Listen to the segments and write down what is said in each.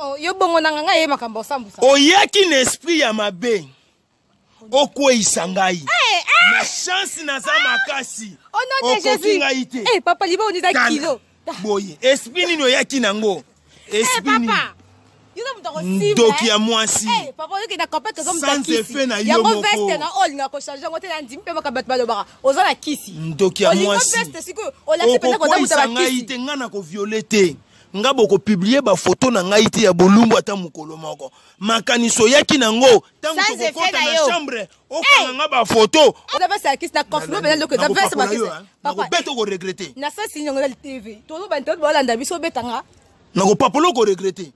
Oh, yo bongo nanga ye makambo sambusa. Oyaki na esprit ya mabe. Okwe isangai. Na chance na za makasi. Oh non de Jésus. Eh papa liba on est kilo. Boye, esprit nino yaki nango. Esprit ni. Papa. Yo na mutako si. Ndoki ya mwasi. Eh papa yo ki na kopet ko mutako. Sans effet na yo moko. moko. Ya veste na all na ko changer ngote na ndimi pe makabat balobaka. Oza na kisi. Ndoki ya mwasi. Veste siko. O la sepena ko damuta ba kisi. Ngai nga na ko violete. Nga boko publier ba photo na ngai te ya bolumbu ata mukolo moko. Makaniso yaki nango tango ko kota na chambre okanga nga ba photo. On avait ça qui na confirmer ben que da veste ba kisi. Papa beto ko regretter. Na sa signe ngala TV. Tolo ba ntot ba landa biso betanga. Na ko papolo ko regretter.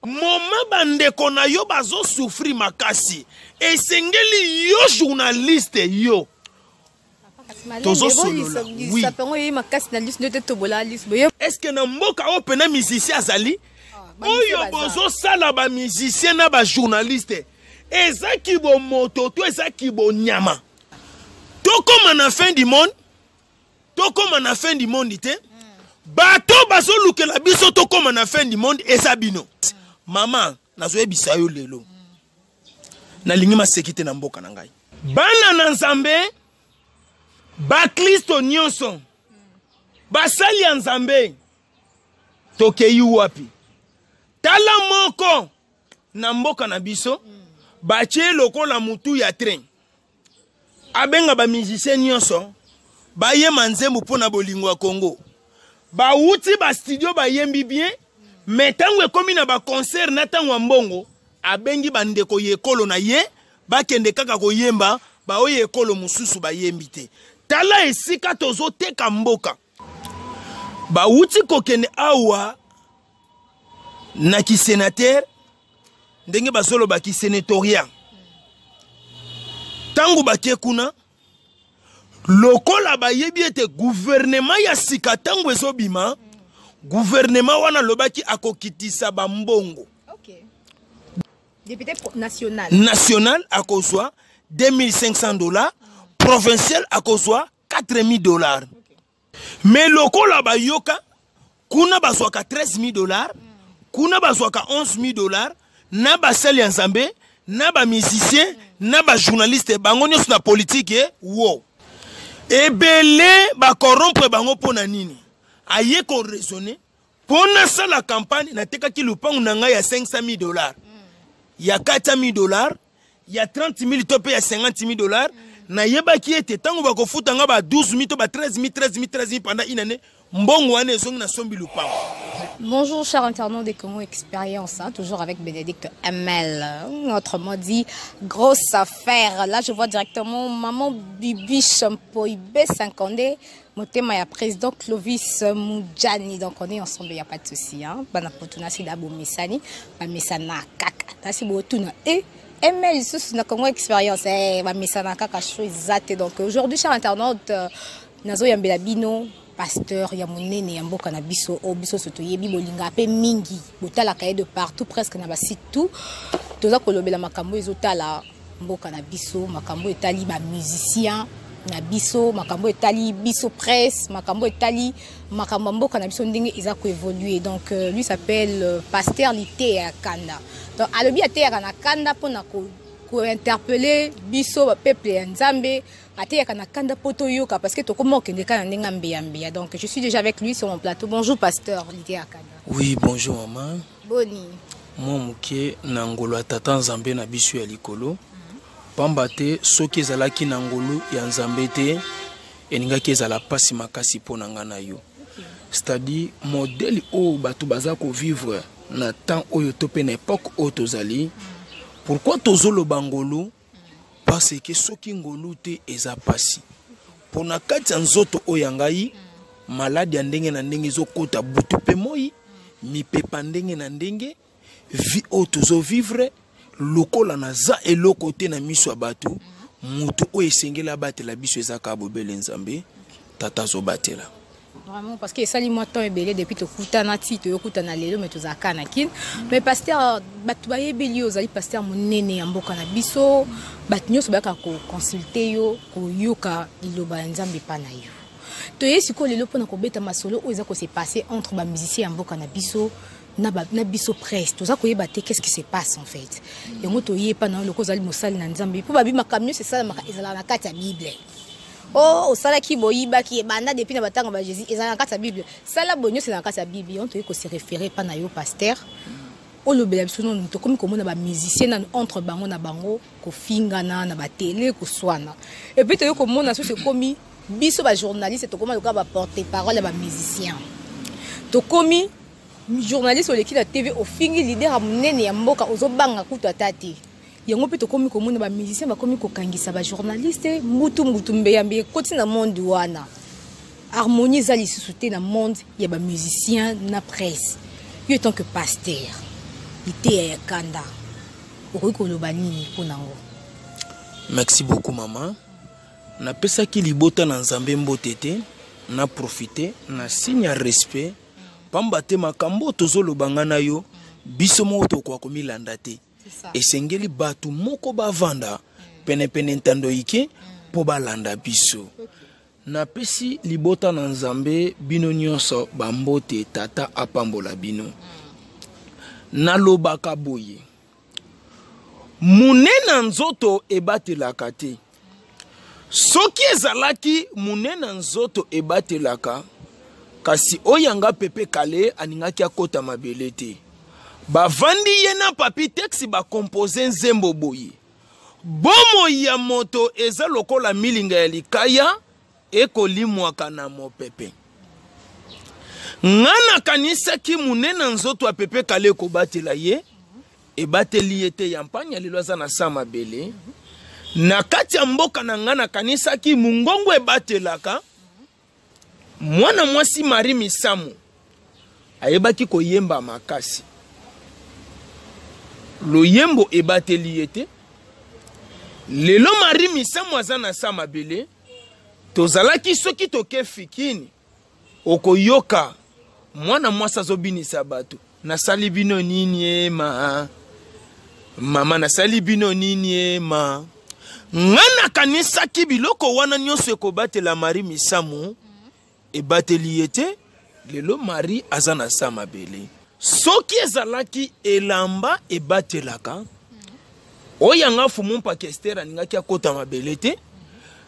Moma bande kona yo bazo souffrir makasi. Esengeli yo journaliste yo. Est-ce que na mboka opena musicien azali? Oyo bozo sala ba musicien na ba journaliste. Ezaki bo moto to ezaki bo nyama. Tokoma na fin du monde. Tokoma na fin du monde ite. Bato bazo lukela biso tokoma na fin du monde ezabino. Mama, nazo ebisa yo lelo. Na lingi masekite na mboka na ngai. Bana na Nzambe ba Kristo nyonso basali ya Nzambe tokei wapi tala moko na mboka na biso batie lokola mutu ya train abenga ba musicien nyonso baye manzembo pona bolingo ya Congo ba wuti ba studio ba yembi bien mais tango ekomi na ba concert na tango mbongo abengi bandeko yekolo na ye bakende kaka koyemba ba oye ekolo mususu ba yembi te. Tala esika tozo teka mboka. Ba wuti kokene awa na ki sénateur ndenge basolo ba ki sénatoriat. Tangu bakie kuna lokola ba yebi ete gouvernement ya sika tangu ezobima gouvernement wana lobaki akokitisa ba mbongo. OK. Député national. National akozwa $2,500. Provincial à cause $4,000. Mais lokola ba yoka kuna bazwaka $13,000, kuna bazwaka $11,000, na ba sali ya Nzambe, na ba musicien, na ba journaliste bango nyonso na politique wo. Ebele ba corrompre bango pona nini? Aye ko raisonner pona ça la campagne na teka ki lupangu na ngai ya $500,000. Ya $400,000, ya $30,000 to pe ya $50,000. Na yeba ki ete tango bako futa nga ba 12,000 to ba 13,000 pendant une année mbongo wane zongi na sombi lupango. Bonjour chers internautes des Congo Expérience, hein, toujours avec Bénédicte ML. Autrement dit, grosse affaire. Là je vois directement maman Bibi Champoïbe 50 Motema ya président Clovis Moudjani. Donc on est ensemble, il n'y a pas de souci. Hein. Banapotuna si d'abo misani, ba misana kaka. Tasi botuna et ML sous na Congo Expérience, ba misana kaka chose zate. Donc aujourd'hui chers internautes, nazo yambela bino pasteur ya monene ya mboka na biso o biso soto yebi bolinga pe mingi botala kaye de partout presque na ba site tout toza kolobela makambo ezotala mboka na biso makambo etali ba musicien na biso makambo etali biso presse makambo etali makambo mboka na biso ndenge eza ko évoluer. Donc lui s'appelle pasteur Lité ya Kanda. Donc alobi ate ya na Kanda pona ko interpeller biso ba peuple ya Nzambe ate ya na Kanda poto yoka parce que to comment kende kana ndenga mbeyambeya. Donc je suis déjà avec lui sur mon plateau. Bonjour pasteur Lité ya Kanda. Oui, bonjour maman. Boni. Moi muke na ngolo atata Nzambe na biso ya likolo. Pamba te soki ezalaki na ngolo ya Nzambe te eningaki ezala pasi makasi pona ngana yo. C'est-à-dire modèle o bato baza ko vivre na temps oyo to pe na époque o tozali. Pourquoi tozolo bangolo? Parce que soki ngolo te eza pasi. Pona kati nzoto oyangai maladi ya ndenge na ndenge ezokota butu pe moi mipepa ndenge na ndenge vi o tozo vivre lokola na za eloko te na miso ya bato mutu o esengela batela biso ezaka bobele Nzambe tata zo batela. Vraiment parce que ça li moi temps ebelé depuis to kutana ti to kutana lelo mais tozaka na kin mais pasteur batu ba yebeli ozali pasteur monene ya mboka na biso batu nyoso baka ko consulter yo ko yoka iloba Nzambe pa na yo to yesi ko lelo pona ko beta masolo o eza ko se passer entre ba musiciens ya mboka na biso na biso presse toza koyeba te qu'est-ce qui se passe en fait yango toyepa na loko zali mosali na nzambe po babi makamyo c'est ça ezala na kati ya bible oh osala ki boyiba ki banda depuis na batanga ba Jésus ezala na kati ya bible sala bonyo c'est na kati ya bible on toye ko se référer pa na yo pasteur o lo bela biso non to komi komona ba musicien entre bango na bango ko fingana na ba télé ko swana et puis toye komona so c'est komi biso ba journaliste to koma ba porter parole ba musicien to komi journaliste au l'équipe de TV au fingi leader à munene ya mboka ozobanga kutu atati yango pe to komi komona ba musicien ba komi ko kangisa ba journaliste mutu mbeyambe koti na monde wana harmonie za lisusu na monde ya ba musicien na presse yo tant que pasteur ité ya kanda okoko lobani ponango. Merci beaucoup maman na pesa ki libota na nzambe mbotete na profiter na signe ya respect pambate makambo tozolobanga na yo biso moto kwa komilanda te esengeli batu moko bavanda pene ntando ike po balanda biso na pesi libota na nzambe bino nyonso bambote tata apambola bino nalobaka boye munena nzoto ebatelaka te soki ezalaki munena nzoto ebatelaka kasi oyanga pepe kale aningaki akota mabele te bavandi ye na papi texte ba composer nzembo boye bomo ya moto eza lokola milinga ya likaya ekolimwaka na mopepe ngana kanisa ki munena nzoto a pepe kale ko batela ye ebateli ete yampanya lelo aza na sa mabele na kati ya mboka na ngana kanisa ki mungongo ebatelaka mwana mwasi Marie Misamu ayebaki koyemba makasi loyembo ebateli ete lelo Marie Misamu aza na sa mabele tozalaki soki toke fikini okoyoka mwana mwasi azobinisa bato nasali bino nini ema mama nasali bino nini ema ngana kanisa ki biloko wana nyonso ekobatela Marie Misamu ebateli ete lelo Marie aza na sa mabele soki ezalaki elamba ebatelaka oyanga fumu mpaka Esther aningaki akota mabele te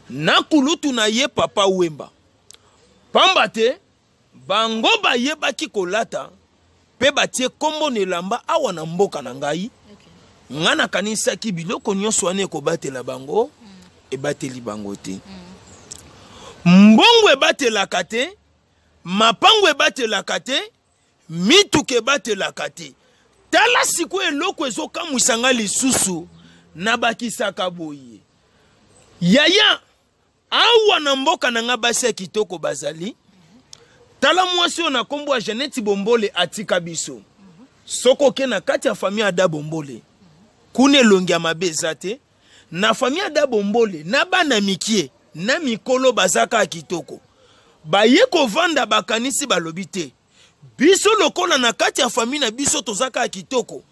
na kulutu na ye papa Wemba pamba te bango bayebaki kolata pe batie kombo na elamba awa na mboka na ngai ngana kanisaki biloko nyonso wana ekobatela bango ebateli bango te mbongo ebatelaka te mapango ebatelaka te mituke ebatelaka te tala siku eloko ezokamwisanga lisusu na bakisaka boye yaya awa na mboka na nga basi ya kitoko bazali tala mwasi oyo na kombo ya Jeannette Bombole atika biso soko ke na kati ya famille Ada Bombole kuna elongi ya mabe eza te na famille Ada Bombole na bana mikie na mikolo bazaka ya kitoko baye kovanda bakanisi balobi te biso lokola na kati ya famille na biso tozaka ya kitoko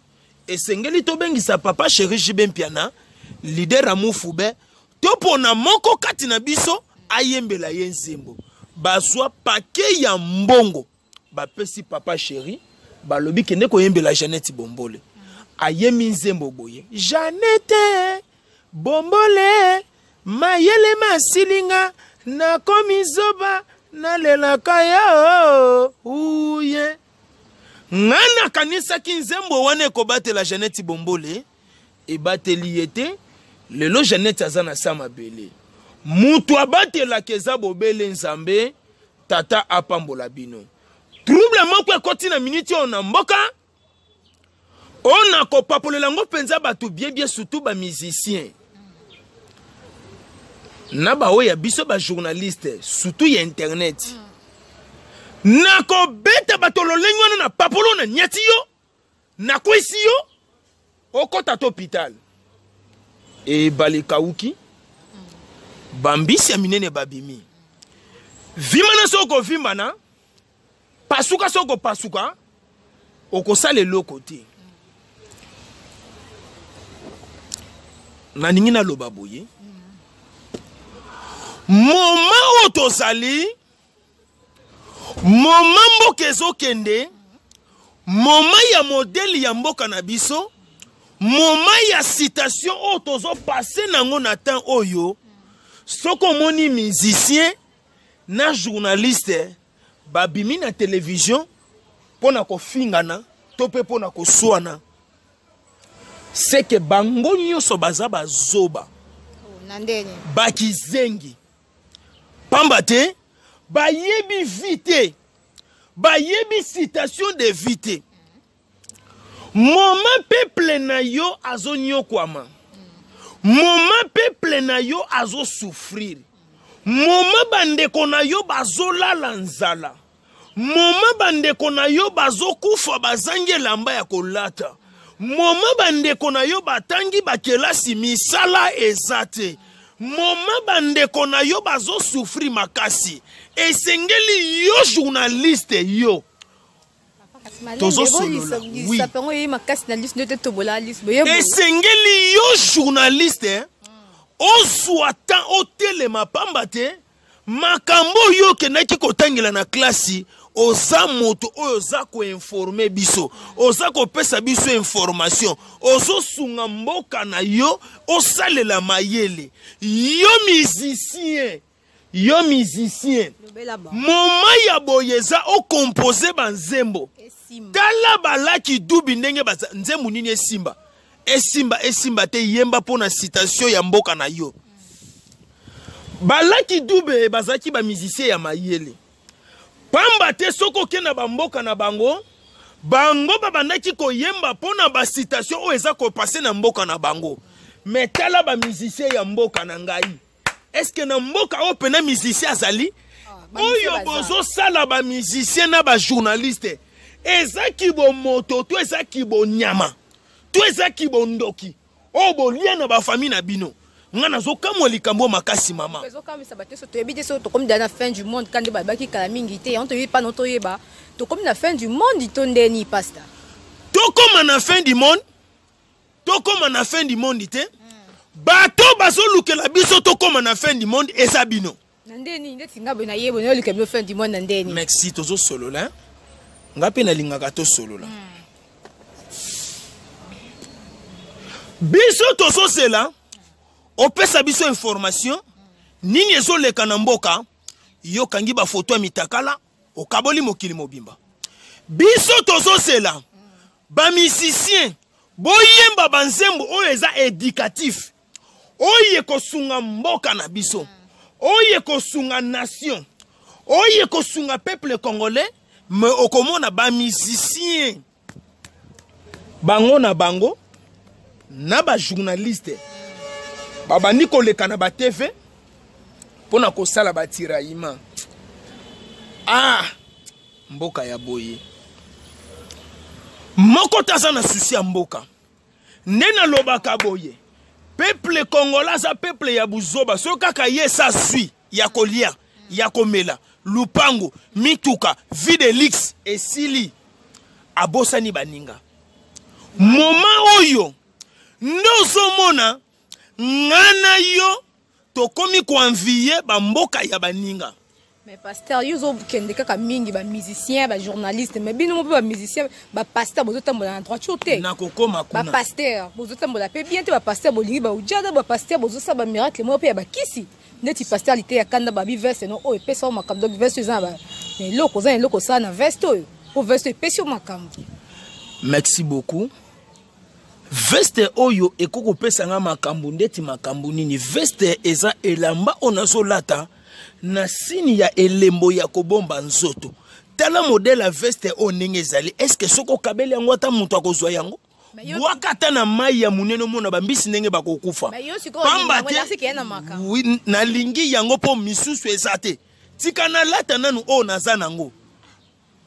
esengeli tobengisa papa Chéri Jibempiana leader amufube topona moko kati na biso ayembela ye nzembo bazwa pake ya mbongo bapesi papa Chéri balobi kende koyembela Jeannette Bombole ayemi nzembo boye Jeannette Bombole mayele masilinga na komizoba na lelaka yo uye ngana kanisa kinzembo wane kobatela Jeannette Bombole ebateli ete lelo Jeannette aza na sa mabele mutu abatela keza bobele nzambe tata apambola bino trouble moko ekoti na minute on mboka on a kopapolela ngo penza batu bien surtout ba musicien na ba oya biso ba journaliste surtout ya internet na ko beta batolo lengwana na papolo na nyati yo na kwesi yo okota to hôpital e balikauki bambisi ya minene babimi vimana soko vimana pasuka soko pasuka okosala loko te na ningi na loba boye moma otozali moma mboka ezokende moment ya modèle ya mboka na biso, moment ya citation o tozo passer nango na temps oyo, soko moni musicien na journaliste babimi na télévision pona ko fingana to pe pona ko swana, c'est que bango nyonso baza bazoba bakizengi pamba te bayebi vite bayebi citation de vite moment peuple na yo azo nyokwama, moment peuple na yo azo souffrir, moment bandeko na yo bazolala nzala, moment bandeko na yo bazokufa bazangi elamba ya kolata, moment bandeko na yo batangi bakelasi misala ezate, moment bandeko na yo bazosouffrir makasi, esengeli yo journaliste yo tozo solola, oui. Esengeli yo journaliste ozwata otelema pamba te makambo yo kenaki kotangela na klasi oza moto oyo oza koinforme biso, oza kopesa biso information, ozo sunga mboka na yo osalela mayele. Yo musicien moma ya boyeza o compose banzembo tala balaki dubi ndenge baza nzembo nini esimba te yemba pona citation ya mboka na yo. Balaki dube bazaki ba musicien ya mayele pamba te soko kena bamboka na bango babandaki koyemba pona ba citation o eza ko passer na mboka na bango. Mais tala ba musicien ya mboka na ngai, est-ce que na mboka o pena musicien azali oyo bozo sala ba musicien na ba journaliste ezaki bo moto to ezaki bo nyama to ezaki bo ndoki o bo lien na ba famille na bino ngana zo kamwa likambo makasi mama ezo kamisa bateso to yebite so to comme dans la fin du monde quand ba baki kala mingi te on te yeba no to yeba to comme la fin du monde to ndeni pasta to comme na fin du monde te bato bazo lukela biso to comme na fin du monde eza bino ndeni ndeti ngabo na yebo no lukela fin du monde ndeni. Merci tozo solo la ngape na lingaka to solo la biso tozo sela opesa biso information nini ezo leka na mboka yo kangi ba photo mitakala okaboli mokili mobimba biso tozo sela ba musicien boyemba banzembo oyo eza éducatif oye kosunga mboka na biso oye kosunga nation oye kosunga peuple congolais. Mais okomona ba musicien bango na bango na ba journaliste babandi koleka na ba TV pona kosala ba tiraillement mboka ya boye moko taza na susi ya mboka nena lobaka boye peuple congolais za peuple ya buzoba so kaka ye sa sui ya kolia ya komela lupango mituka Fidelix esili abosani baninga moma oyo ndozo mona ngana yo tokomi koanvier bamboka ya baninga. Mais pasteur yuzo kende kaka mingi ba musicien ba journaliste mais bino mo ba musicien ba pasteur bozo tambola na droiture te na kokoma kuna ba pasteur bozo tambola pe bien te ba pasteur bolingi ba ujada ba pasteur bozo sa ba miracle mo pe ya ba kisi neti pasteur lité ya kanda ba bi verse no o epesa o makambo donc verse za ba loko za loko sa na veste oyo o veste epesi o makambo. Merci beaucoup. Veste oyo ekoko pesa nga makambo ndeti makambo nini veste eza elamba onazo lata na sini ya elembo ya kobomba nzoto tala modèle veste o ndenge ezali est-ce que soko kabeli yango ata mutu akozwa yango wakata na mai ya munene mona bambisi ndenge bakokufa pamba te na lingi yango po misusu ezate tika na lata nanu o naza nango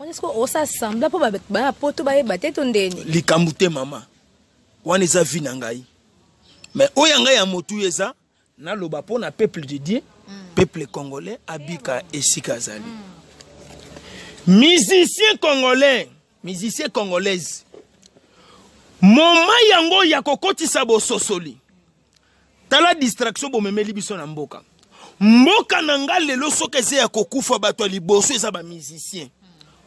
est-ce que o sa sembla po ba poto ba ebate to ndeni likambu te mama wana eza vi na ngai mais oyo ngai ya motu eza naloba po na peuple de Dieu peuple congolais abika esika azali musicien congolaise moma yango ya kokotisa bososoli tala distraction bomemeli biso na mboka na nga lelo soki eza ya kokufa bato ya liboso eza ba musicien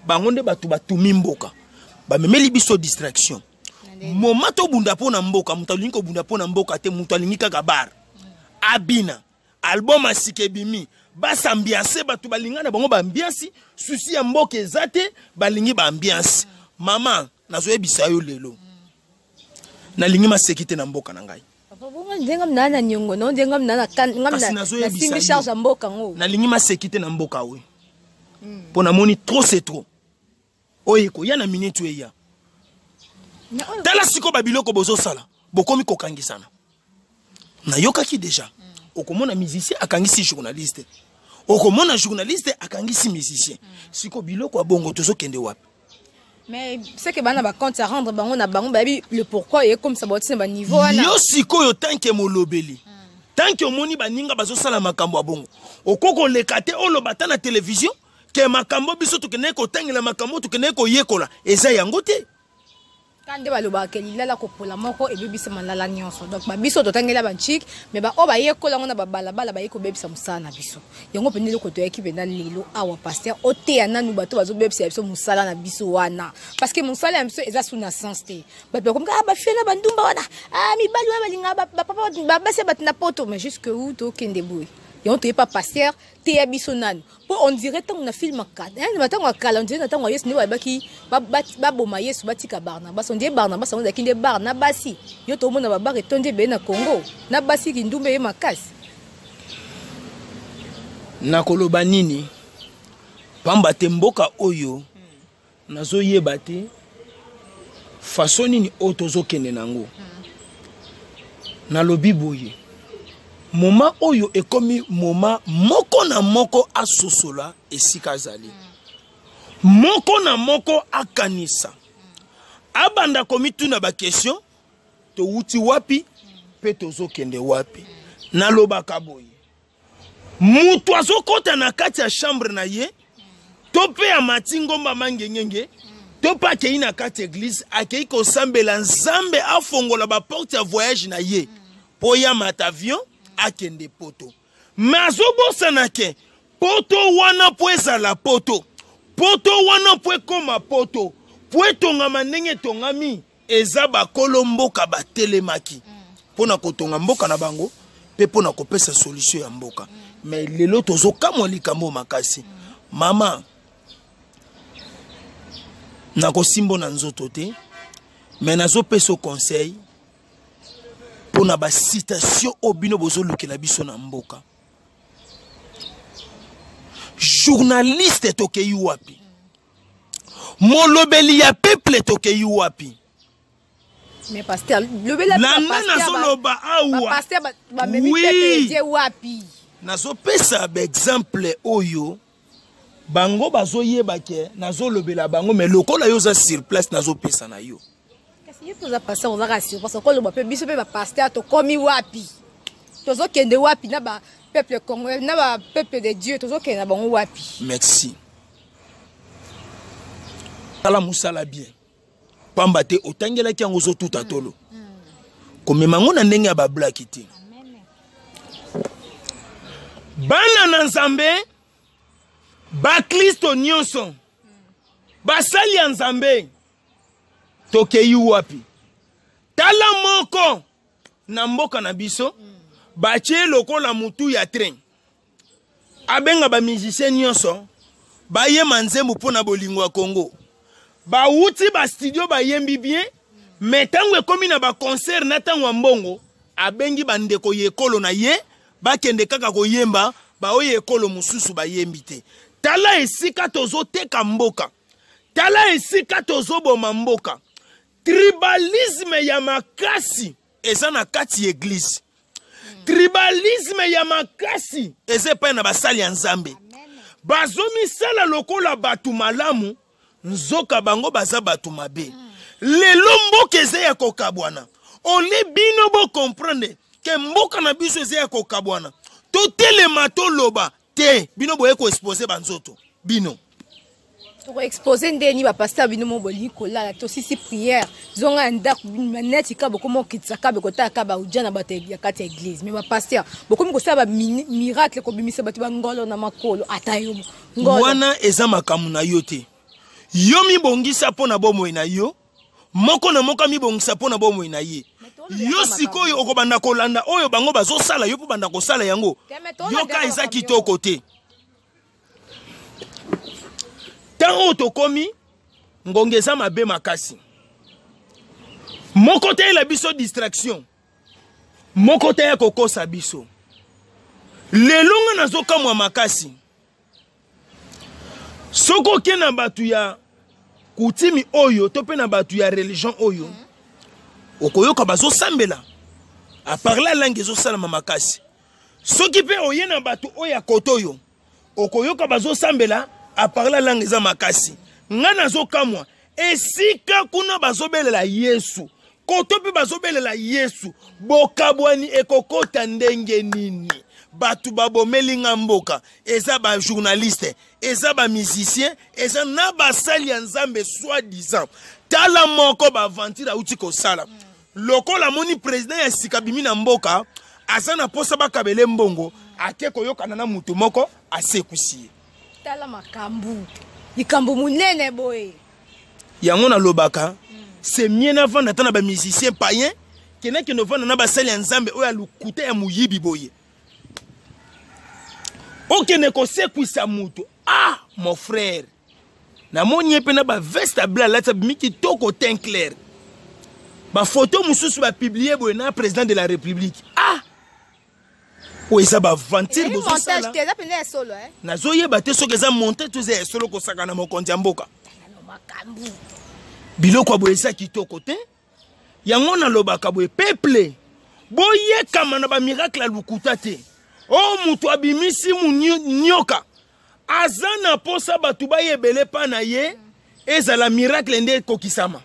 bango nde bato batumi mboka bamemeli biso distraction moment to bunda pona mboka mutu alingi ko bunda pona mboka te mutu alingi kaka bar abina album asikebimi basa ambiance batu balingana bango ba ambiance susi ya mboka ezate balingi ba ambiance mama nazoyebisa yo lelo nalingi masekite na mboka na ngai ndenga mnana nyongo no ndenga mnana ngamna simbi charge mboka ngo nalingi masekite na mboka we pona moni trop c'est trop oyeko ya na minute eya tala siko babiloko bozo sala bokomi kokangisana na yokaki deja okomona musicien akangisi journaliste okomona journaliste akangisi musicien siko biloko abongo tozo kende wapi. Mais c'est que bana ba compte à rendre bango na bango babi le pourquoi et comme ça botse ba niveau ana yo siko yo tanke molobeli tanke omoni baninga bazo sala makambo abongo okoko lekate olobata na télévision ke makambo biso tukene ko tangela makambo tukene ko yekola eza yango te kande baloba ke lilala ko pola moko e bebisa malala nyonso donc ba biso to tangela ba chik mais ba o ba yekola ngona ba balabala ba yeko bebisa musana biso yango pende ko to yaki bena lilo awa pasteur ote ya nanu bato bazo bebisa biso musala na biso wana parce que musala biso eza suna sens te ba pe comme ba fela ba ndumba wana mi bali wa balinga ba papa ba base bat na poto mais jusque où to kende boy et on te pas pasteur te ya biso nanu pour on dirait tant na film akad hein matango akala on dirait tango yesu ne ba baki ba boma yesu batika Barnabas on dirait Barnabas on zakinde Barnabasi yo to mona ba bare tonde be na Congo na basi ki ndumbe ye makasi na koloba nini pamba te mboka oyo nazo yeba te façon nini otozo kende nango na lobi boye moma oyo ekomi moma moko na moko asosola esika zali moko na moko akanisa abanda komi tuna ba question to wuti wapi pe tozo kende wapi na lobaka boye mutu azokota na kati ya chambre na ye to pe ya matingomba mangengenge to pa kei na kati église akei ko sambela nzambe afongola ba porte ya voyage na ye po ya matavion akende poto mazo bosana ke poto wana po ezala poto wana po ekoma poto po etongama ndenge etongami eza bakolo mboka batelemaki pona kotonga mboka na bango pe pona kopesa solution ya mboka mais lelo tozokamwa likambo makasi mama nakosimbo na nzoto te mais nazopesa conseil pona ba citation obino bozo lukela biso na mboka journaliste tokei wapi molobeli ya peuple tokei wapi mais pasteur lobela pasteur ba memi peuple die wapi nazopesa ba exemple oyo bango bazoyeba ke nazolobela bango mais lokola yo za sur place nazopesa na yo kasi to za pasteur za rasio parce que lo ba pe biso pe ba pasteur to komi wapi tozo kende wapi na ba peuple congolais na ba peuple de Dieu tozo kende na bango wapi. Merci tala musala bien pamba te otangela ki yango zo tuta tolo komema ngo na ndenge ya ba black te bana na nzambe ba Kristo nyonso basali ya nzambe tokei wapi tala moko na mboka na biso batie lokola mutu ya train abenga ba musicien nyonso baye manzembo pona bolingo ya Congo ba wuti ba studio ba yembi bien mais tango ekomi na ba concert na tango mbongo abengi bandeko yekolo na ye bakende kaka koyemba ba oye ekolo mususu ba yembi te tala esika tozo teka mboka tala esika tozo boma mboka tribalisme ya makasi eza na kati église tribalisme ya makasi eza pa na basali ya nzambe bazomi sala lokola batu malamu nzoka bango baza batu mabe lelo mboka eza ya kokabwana ole bino bo comprendre ke mboka na biso eza ya kokabwana to telema to loba te bino boye ko exposer banzoto bino to exposer ndeni ba pasteur bino mo boli kola to sisi prière zonga ndaku maneti ka boko mo kitsaka be kota ka ba ujana ba te ya kati église mais ba pasteur boko mi ko saba miracle ko bimisa batu ba ngolo na makolo atayo ngolo wana eza makamu na yote yo mibongisa pona bomoi na yo moko na moka mibongisa pona bomoi na ye yo sikoyo okobanda kolanda oyo bango bazosala yo po banda kosala yango yoka eza kitoko te tango tokomi ngongeza mabe makasi moko te la biso distraction moko te ya kokosa biso lelonga nazokamwa makasi soko ke na batu ya kutimi oyo to pe na batu ya religion oyo okoyoka bazosambela aparla langue ezosalama makasi soki pe oye na batu oyo ya koto oyo okoyoka bazosambela aparla langue eza makasi nga nazokamwa esika kuna bazobelela Yesu koto pe bazobelela Yesu bokabwani ekokota ndenge nini batu babomeli nga mboka eza ba journaliste eza ba musicien eza na basali ya nzambe soi-disant tala moko ba ventira uti kosala lokola moni président ya sika bimi na mboka asa na posa bakabele mbongo ake koyokana na mutu moko asekusie tala makambu likambo munene boye yango na lobaka c'est mieux na vanda tana ba musicien païen kena ke no vanda na basali ya nzambe oya lukuta ya muyibi boye ok neko sekuisa mutu ah mon frère na moni epe na ba veste blanc la miki toko teint clair ba photo mususu ba publier boye na président de la république ah o eza ba ventile bozo sala montage te za solo nazoyeba te soki eza montage to eza solo kosaka na mokonzi ya mboka biloko boye eza kitoko te yango na lobaka boye peuple boyekama na ba miracle ya lukuta te o mutu abimisi nyoka aza na posa batu bayebele pa na ye ezala miracle nde kokisama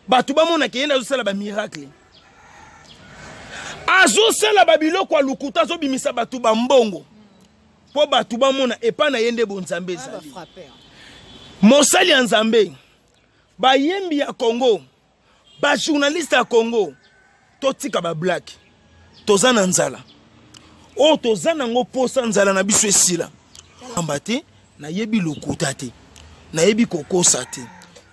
batu bamona ke yenda azosala ba miracle azosala ba biloko ya lukuta azobimisa batu bambongo po batu bamona epa na ye nde bonzambe ezali mosali ya nzambe bayembi ya Congo ba journaliste ya Congo totika ba black toza na nzala o toza nango posa nzala na biso esila amba te nayebi lokuta te nayebi kokosa te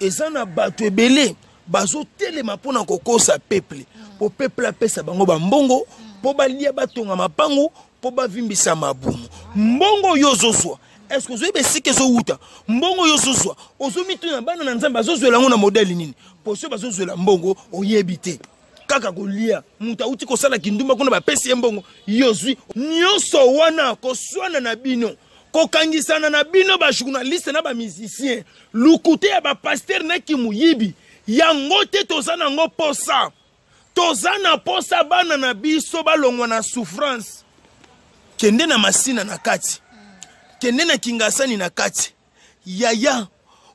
eza na bato ebele bazotelema mpona kokosa peuple po peuple apesa bango bambongo po balia batonga mapango po bavimbisa mabumu mbongo yo ozozwa est-ce que ozoyeba esika ezowuta mbongo yo ozozwa ozomituna bana na nzambe azozwela yango na modele nini posio bazozwela mbongo oyebi te kaka kolia mutu auti kosala kindumba kuna bapesi ye mbongo yozwi nyonso wana koswana na bino kokangisana na bino ba journaliste na ba musicien lukute ya ba pasteur na kimuyibi yango te toza nango posa toza na posa bana na biso balongwa na souffrance kende na masina na kati kende na kingasani na kati yaya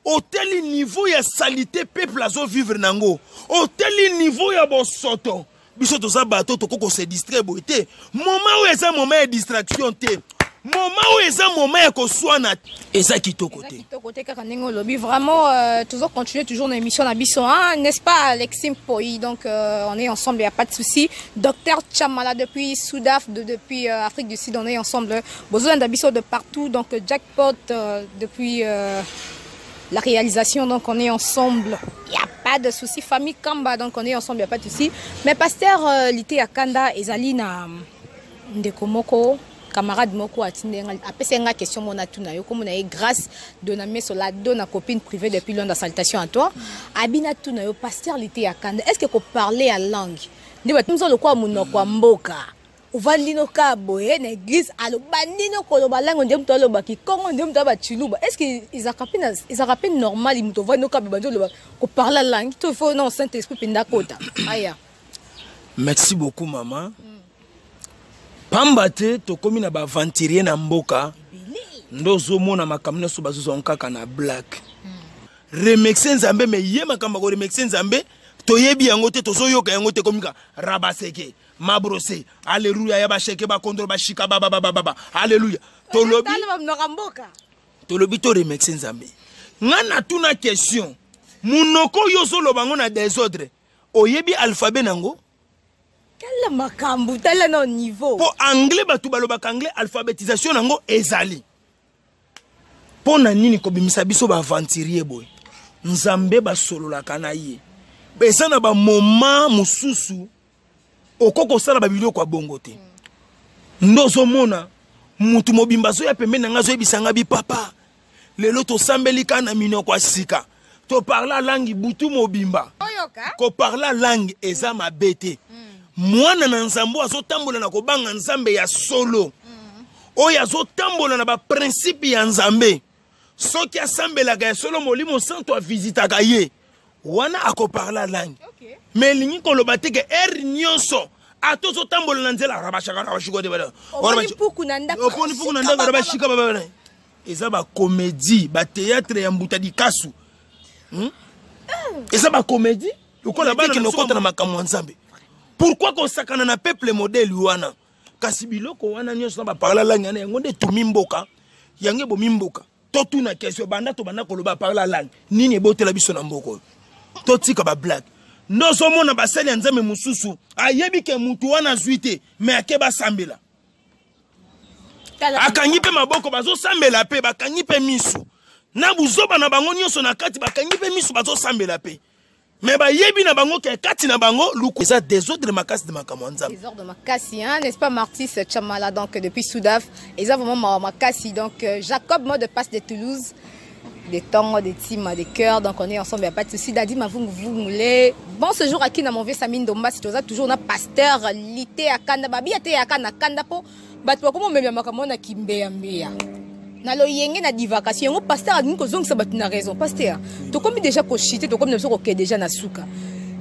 oteli niveau ya salité peuple azo vivre nango oteli niveau ya bosoto biso toza bato tokoko se distraire boye te moment où eza moment ya distraction te moment où eza moment ya koswana eza kitoko te kaka ndenge olobi vraiment toujours continuer toujours na émission na biso hein n'est-ce pas Alexis Mpoyi donc on est ensemble, il n'y a pas de souci. Docteur Chamala depuis Soudaf depuis Afrique du Sud, on est ensemble besoin d'Abisso de partout donc Jackpot depuis la réalisation, donc on est ensemble, il n'y a pas de souci. Famille Kamba, donc on est ensemble, il n'y a pas de souci. Mais pasteur Lité Akanda Ezalina Ndekomoko, camarade Moko Atindenga, après c'est une question mon atuna yo comme on a grâce de na sur la donne copine privée depuis Londres, salutation à toi. Abina tuna yo pasteur Lité Akanda, est-ce que vous parlez à langue? Ndiba tumzo lo kwa muno kwa mboka. Uvandino ka boye na église alo bandino ko ba langue ndem to lo ba ki kongo ndem to ba chiluba. Est-ce que ils rappellent normal ils muto vano ka banjo lo ko parler la langue to faut non Saint Esprit pinda kota. Aya. Merci beaucoup maman. Pambate to komi na ba venturier na mboka. Ndozo mona makamna so bazo nkaka na black. Remexen Nzambe me yema kamba ko remexen Nzambe to yebi yango te to so yoka yango te komika rabaseke mabrose alléluia ya ba sheke ba kontro ba shika ba alléluia to lobi to remexen Nzambe ngana tuna question munoko yo so lobango na désordre oyebi alphabet nango quel makambu tel no niveau po anglais batu balobaka anglais alphabétisation nango ezali pona nini kobimisa biso ba aventurier boy nzambe ba solola kana ye besa na ba moment mususu okoko sala ba biloko kwa bongo te ndozo mona mutu mobimba zo ya pembe nanga zo ebisanga bi papa lelo to sambeli kana mino kwa sika to parla langue butu mobimba ko parla langue eza mabete mwana na nzambo azo tambola na kobanga nzambe ya solo oyo azo tambola na ba principe ya nzambe soki asambelaka ya solo molimo santo avisitaka ye wana akoparla langue mais lingi koloba te ke nyonso atozo tambola na nzela rabashaka rabashiko de bala oponi puku na ndaka rabashika baba eza ba comédie ba théâtre ya mbuta dikasu eza ba comédie ukola bana nokota na makamwa nzambe pourquoi ko sakana na peuple modèle wana kasi biloko wana nyonso na ba parla langue na yango nde tumi mboka yange bo mimboka to tuna question banda to banda koloba parla langue nini ebotela biso na mboko to tika ba blague ndozo mona basali ya nzambe mususu ayebi ke mutu wana zuite mais akeba sambela akangi pe maboko bazo sambela pe bakangi pe misu na buzoba na bango nyonso na kati bakangi pe misu bazo sambela pe mais ba yebi na bango ke kati na bango luku eza désordre makasi de makamwa nzambe désordre makasi hein n'est-ce pas Martis Chamala donc depuis Soudaf eza vraiment makasi donc Jacob mode de passe de Toulouse des temps, des teams, des cœurs, donc on est ensemble, il n'y a pas de souci. Dadi, vous moulez. Bon, ce jour, à qui n'a mon vieux Samine Domba, c'est toujours un pasteur, l'ité à Kanda, babi à te à Kanda po, bat pour comment même à na kimbe à mea. Na lo yenge na divakation, pasteur a dit que zong sabat na raison, pasteur. Tu comme déjà cochité, tu comme ne sais déjà na souka.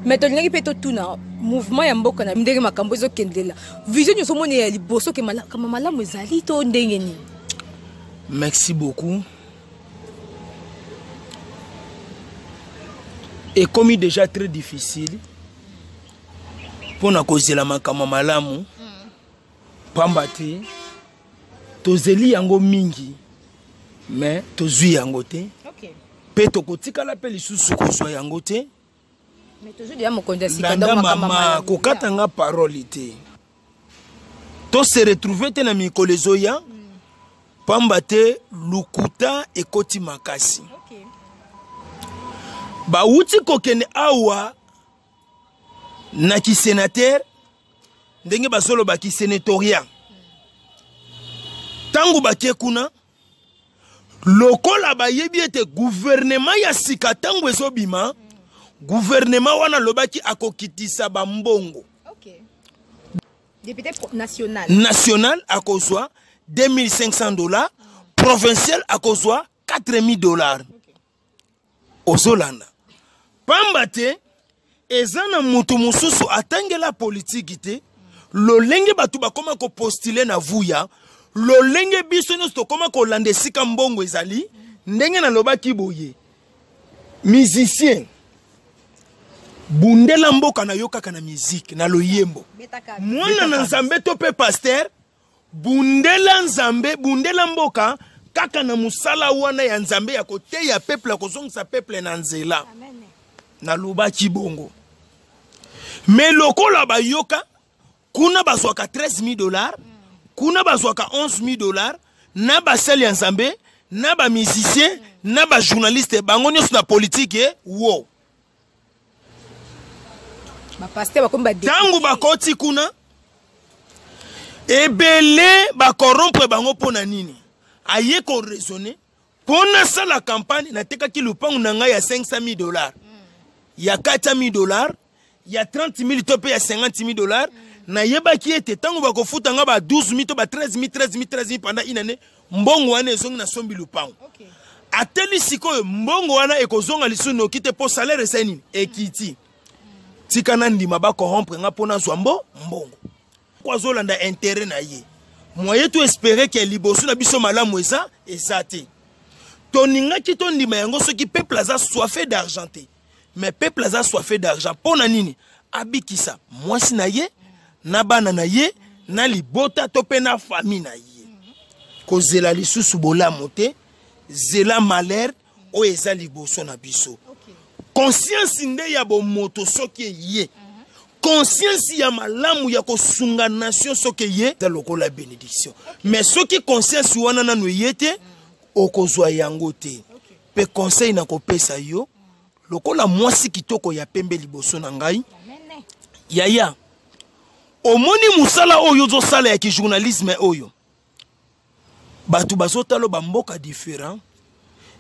Mais tu n'as pas tout na mouvement ya mboka na ndenge makambo zo kendela. Vision yo somone ya liboso ke mala mozali to ndenge ni. Merci beaucoup. Et comme il est déjà très difficile pour na causer la makama malamu pambati tozeli yango mingi mais tozui yango te pe tokotika la pe lisusu ko so yango te mais toujours dia mokonja sika donc makama malamu ko katanga parole te to se retrouver te na mikolo zoya pambate lukuta ekoti makasi ba uti kokene awa na ki sénateur ndenge basolo ba ki sénatoriat tangu bakie kuna lokola ba yebi ete gouvernement ya sika tangu ezobima gouvernement wana lobaki akokitisa ba mbongo député national akozwa $2,500 provincial akozwa $4,000 ozolanda pambate ezana mutu mususu atangela politique te lolenge batu bakoma ko postuler na vuya lolenge biso nyonso tokoma kolanda esika mbongo ezali ndenge na lobaki boye musicien bundela mboka na yo kaka na musique na loyembo mwana na nzambe to pe pasteur bundela nzambe bundela mboka kaka na musala wana ya nzambe ya kote ya peuple ya kozongisa peuple na nzela na lobaki bongo mais lokola bayoka kuna bazwaka $13,000 kuna bazwaka $11,000 na basali ya nzambe na ba musicien na ba journaliste bango nyonso na politique wo ba pasteur bakomba tangu bakoti kuna ebele ba corrompre bango pona nini aye ko raisonner pona ça la campagne na teka ki lupangu na ngai ya $500,000 ya $400,000 ya $30,000 to pe ya $50,000 na yeba ki ete tangu bakofuta nga ba 12,000 to ba 13,000 pendant une année mbongo wana ezongi na sombi lupangu ateli sikoyo mbongo wana ekozonga lisu no kite po salaire seni ekiti tika na ndima ba corrompre nga pona zwambo mbongo kwa zolanda intérêt na ye moyen to espérer que liboso na biso malamu eza ezate toninga ki to ndima yango soki peuple aza soifé d'argent te mais peuple aza soifé d'argent pona nini abikisa mwasi na ye na bana na ye na libota to pe na famille na ye kozela lisusu bolamu te zela malheur o eza liboso na biso conscience nde ya bomoto soki ye conscience ya malamu ya kosunga nation soki ye ta lokola bénédiction mais soki conscience wana nanu yete okozwa yango te. Pe conseil na kopesa yo lokola mwasi kitoko ya pembe liboso na ngai. Yaya omoni musala oyo zo sala ya ki journalisme oyo. Batu bazotalo bamboka différent.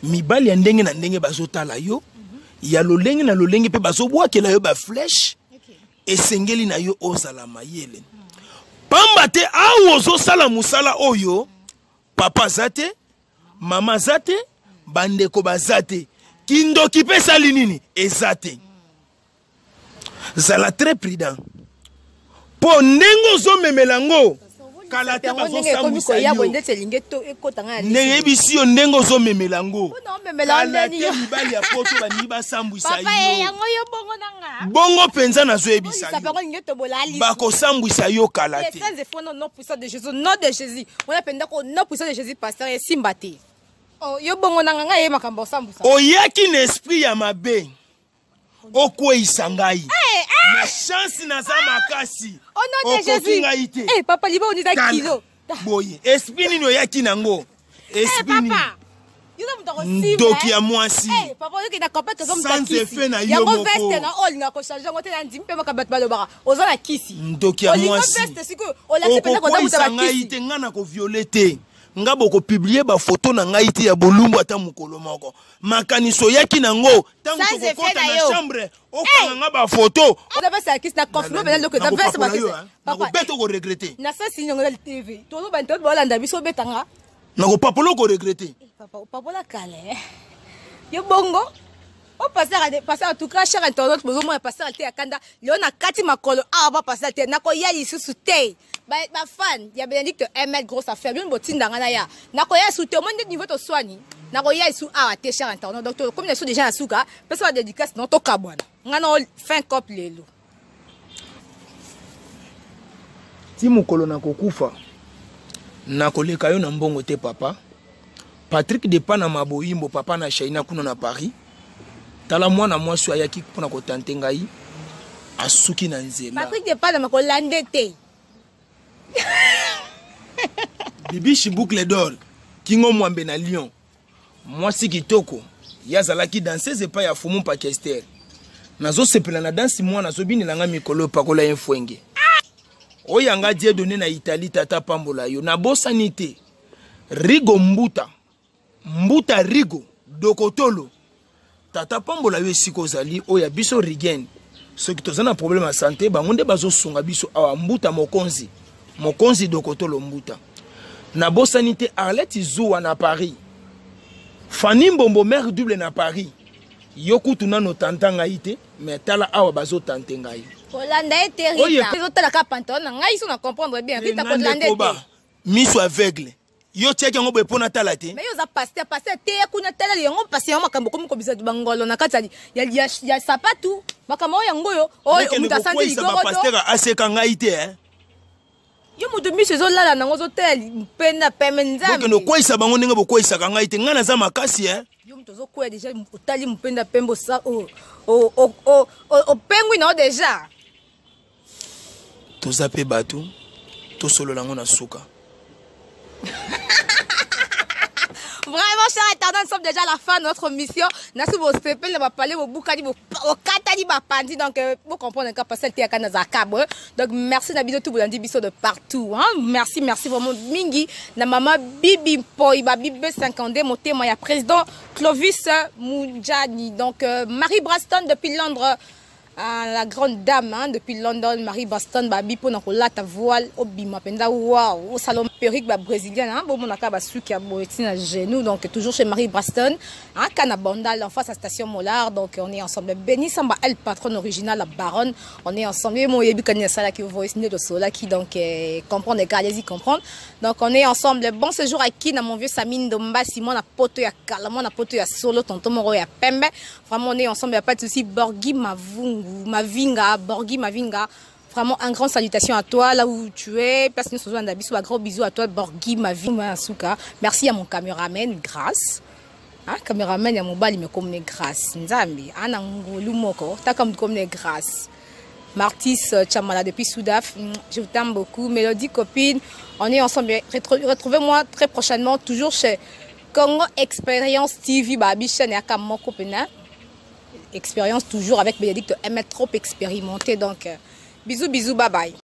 Mibali ya ndenge na ndenge bazotala yo. Ya lolenge na lolenge pe bazobwakela yo ba flèche. Esengeli na yo ozala mayele. Pamba te awo zo sala musala oyo. Papa zate, mama zate, bandeko bazate. Kindo kipe sali nini ezate. Zala très prudent. Po ndengo zo memelango. Kalate bazo sambwisa yo. Ndenge bisi yo ndengo zo memelango. Kalate mibali ya poto bani ba sambwisa yo. Bongo penza na zo ebisa yo. Bako sambwisa yo kalate. Non puissant de Jésus, nom de Jésus. On appelle d'accord non puissant de Jésus pasteur et simbate. Oh yo bongo nanga ye makambo sambwisa. Oyaki na esprit ya mabe. Okwe isangai. Na chance na za makasi. Au nom de Jésus. Eh papa liba on est kilo. Boye, esprit nino yaki nango. Esprit nino. Ndoki ya mwasi. Eh papa yoki na kopete zo mtakisi. Sans effet na yo moko. Yango veste na all na ko changer ngote na ndimpe makabat balobara. Oza na kisi. Ndoki ya mwasi. Veste siko o la sepena ko damuta ba kisi. Ngai ngana ko violete. Nga boko publier ba photo na ngai te ya bolumbu ata mukolo moko. Makaniso yaki nango tango ko kota na chambre okanga nga ba photo. On avait ça kisi na confirmer bela que da veste ba kisi. Papa beto ko regretter. Na sa signyo ngala TV. Tolo ba ntot bolanda biso betanga. Na ko papolo ko regretter. Papa la kale. Yo bongo. O passer en tout cas cher internaute bozo mo passer te akanda. Leo na kati makolo ba passer te na ko yali susu te. Ba fan ya Bénédicte ML grosse affaire bien botinda ngana ya. Na ko ya soute au moins niveau to soigner. Na ko ya su te cher internaute. Donc comme les sous déjà na suka, personne la dédicace non to kabwana. Ngana fin cop lelo. Ti mukolo na kokufa. Na koleka yo na mbongo te papa. Patrick Depa na maboyimbo papa na Shaina kuna na Paris. Tala mwana mwasi ayaki pona ko tante ngai asuki na nzela. Patrick Depa na makolande te. Bibi Chiboucle d'or Kingo Mwambe na Lyon. Mwasi kitoko yazalaki danseuse pa ya Fumu Pakester. Nazo sepela na dansi mwana zo bini langa mikolo pakola enfwenge. Oyanga die donné na Italie tata pambola yo na bosanité. Rigo Mbuta. Mbuta Rigo Dokotolo. Tata pambola yo siko zali oya biso rigen. Ceux qui tozana problème à santé bangonde bazo sunga biso awa Mbuta mokonzi. Mokonzi Dokotolo Mbuta. Na bosanité Arlette Zoua na Paris. Fanny Mbombo mère double na Paris. Yokutu na no tantanga ite mais tala awa bazo tantengai. Holanda est terrible. Les autres la capanton, ngai sont à comprendre bien. Vite à Holanda. Miso aveugle. Yo tcheki ngo be pona tala te. Mais yo za pasteur te kuna tala yango pasteur makambo comme komisa du bangolo na katali. Ya sapatu. Makambo yango yo. O mutasandi ligoro. Pasteur aseka ngai te hein. Yo mutu miso zo lala nango zo teli pena pemenza. Boko no kwisa bango ndenge bo kwisa ka ngai te ngana za makasi hein. Yo mutu zo kwa déjà utali mpenda pembo sa o penguin no déjà. Tozape batu to solo lango na suka. Vraiment, chers internautes, nous sommes déjà à la fin de notre mission. Merci pour ce pépé, on va parler au boukani, au katani, bapandi. Donc, vous comprenez qu'à passer le théâtre dans un câble. Donc, merci Nabido tout le biso de partout. Hein? Merci vraiment Mingi. Na maman Bibi Poi, Bibi 52, mon témoin, il y a président Clovis Moudjani. Donc, Marie Braston depuis Londres. La grande dame hein, depuis London, Marie Baston, babi pour la ta voile, obima penda wow, au salon perruque brésilienne, hein, bon mon akaba suki a boetin à genoux, donc toujours chez Marie Baston, hein, Canabandal en face à Station Mollard, donc on est ensemble. Béni Samba, elle patronne originale, la baronne, on est ensemble. Mon yebi kanya sala qui voit signer de sola qui donc comprend les gars, allez-y comprendre. Donc on est ensemble. Bon séjour à qui dans mon vieux Samine Domba, Simon a poto ya Kalama, a poto ya Solo, tonton Moro ya Pembe. Vraiment on est ensemble, il n'y a pas de souci. Borgui Mavinga, Borgui Mavinga. Vraiment un grand salutation à toi là où tu es. Personne ne se un gros bisou à toi Borgui Mavinga Souka. Merci à mon caméraman grâce. Hein, caméraman ya mon bal il me comme grâce. Nzambi, ana ngulu moko, ta comme grâce. Martis Chamala depuis Soudaf, je vous t'aime beaucoup. Mélodie copine, on est ensemble. Retrouvez-moi très prochainement, toujours chez Congo Expérience TV, babi chaîne yaka moko pena. Expérience toujours avec Bénédicte, elle est trop expérimentée, donc bisous, bisous, bye bye.